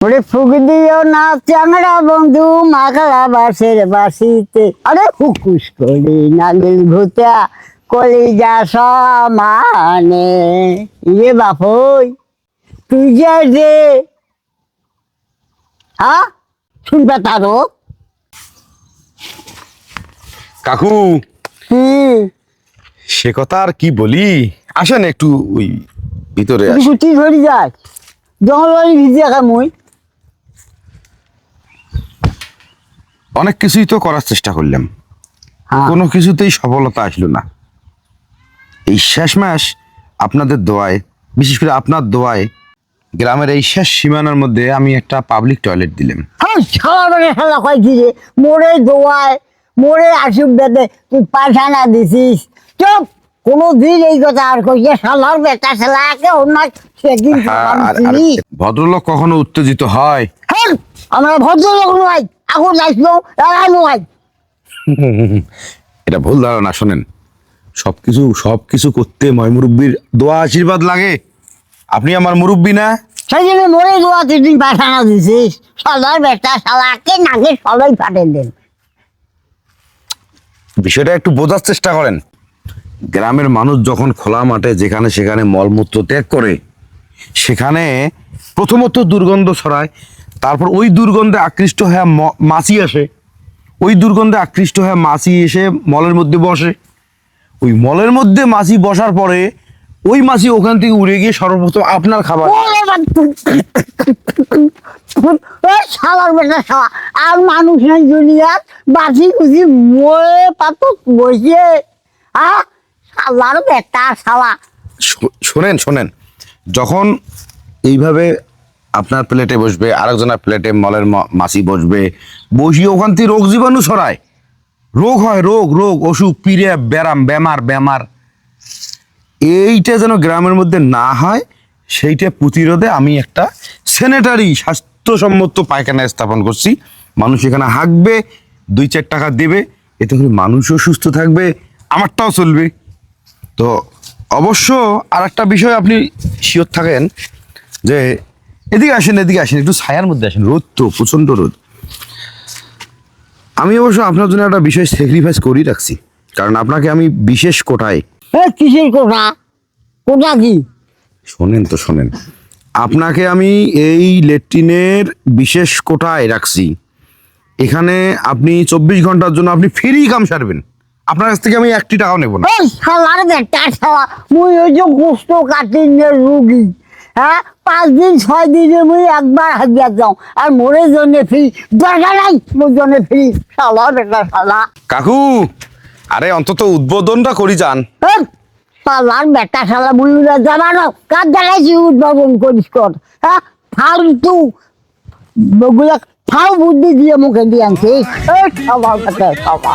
ওরে ফুক দিও না চ্যাংড়া বন্ধু মাখলা বাসের বাসিতে, আরে হুকুস করি নাগিল ভূতা কলিজা সমানে। ইয়ে বাপই তুই যে হ্যাঁ শুনবে তারও কাকু কি সে কথা আর কি বলি, আসেন একটু ওই ভিতরে আসেন। গুটি ধরি যাক জঙ্গল ভিজে খামুই। অনেক কিছুই তো করার চেষ্টা করলাম, হ্যাঁ কোনো কিছুতেই সফলতা আসলো না। এই শেষ মাস আপনাদের দোয়ায়, বিশেষ করে আপনার দোয়ায়, গ্রামের এই শেষ সীমানার মধ্যে আমি একটা পাবলিক টয়লেট দিলাম। হ্যাঁ সারা মানে খেলা কয় কি রে, মোরে দোয়ায় মোরে আসুক বেদে তুই পায়খানা দিছিস। চুপ, কোনো দিন এই কথা আর কইছে শালার বেটা শালাকে অন্য সেদিন ভদ্রলোক কখনো উত্তেজিত হয়? হ্যাঁ আমরা ভদ্রলোক নয়, এখন আসলো এরা নয়। এটা ভুল ধারণা। শোনেন, সবকিছু করতে ময়মুরব্বির দোয়া আশীর্বাদ লাগে। আপনি আমার মুরব্বি না? সেই জন্য মোরে দোয়া তুই পায়খানা দিছিস, শালার বেটা শালাকে নাকে সবাই ফাটে দেন। বিষয়টা একটু বোঝার চেষ্টা করেন। গ্রামের মানুষ যখন খোলা মাঠে যেখানে সেখানে মলমূত্র ত্যাগ করে, সেখানে প্রথমত দুর্গন্ধ ছড়ায়, তারপর ওই দুর্গন্ধে আকৃষ্ট হয়ে মাছি আসে, ওই দুর্গন্ধে আকৃষ্ট হয়ে মাছি এসে মলের মধ্যে বসে। ওই মলের মধ্যে মাছি বসার পরে ওই মাছি ওখান থেকে উড়ে গিয়ে সর্বপ্রথম আপনার খাবার। শালার বেটা শালা আর মানুষ নাই দুনিয়ার, বাসি খুশি মরে পাত বসে। হ্যাঁ শালার বেটা শালা। শোনেন, যখন এইভাবে আপনার প্লেটে বসবে, আরেকজনের প্লেটে মলের মাছি বসবে, বসিয়ে ওখান থেকে রোগ জীবাণু ছড়ায়, রোগ হয়, রোগ অসুখ, পিড়ে, বেমার। এইটা যেন গ্রামের মধ্যে না হয়, সেইটা প্রতিরোধে আমি একটা স্যানিটারি স্বাস্থ্যসম্মত পায়খানা স্থাপন করছি। মানুষ এখানে হাঁকবে, 2-4 টাকা দেবে, এতে করে মানুষও সুস্থ থাকবে, আমারটাও চলবে। তো অবশ্য আর একটা বিষয় আপনি শিওর থাকেন যে এদিকে আসেন, একটু ছায়ার মধ্যে আসেন, রোদ তো প্রচন্ড রোদ। আমি অবশ্য আপনার জন্য একটা বিষয় স্যাক্রিফাইস করেই রাখছি, কারণ আপনাকে আমি বিশেষ কোটায়। কিসের কোটা? কোটা কি? শোনেন, আপনাকে আমি এই ল্যাট্রিনের বিশেষ কোটায় রাখছি। এখানে আপনি 24 ঘন্টার জন্য আপনি ফ্রি কাম সারবেন। আপনার কাছ থেকে আমি 1 টাকাও নেব না। শালার বেটা শালা, মুই ওই যে গোস্ত কাটিনের রুগী। হ্যাঁ 5 দিন 6 দিনে মুই একবার হাজিয়া যাও, আর মোরে জন্য ফ্রি দরকার নাই, মোর জন্য ফ্রি। শালার বেটা শালা। কাকু, আরে অন্তত উদ্বোধনটা করি যান। শালার বেটা শালা, মুই জানানো কার দেখাইছি উদ্ভাবন করিস কর। হ্যাঁ ফালতু বগুলা ফাউ বুদ্ধি দিয়ে মুখে দিয়ে আনছিস। শালার বেটা শালা।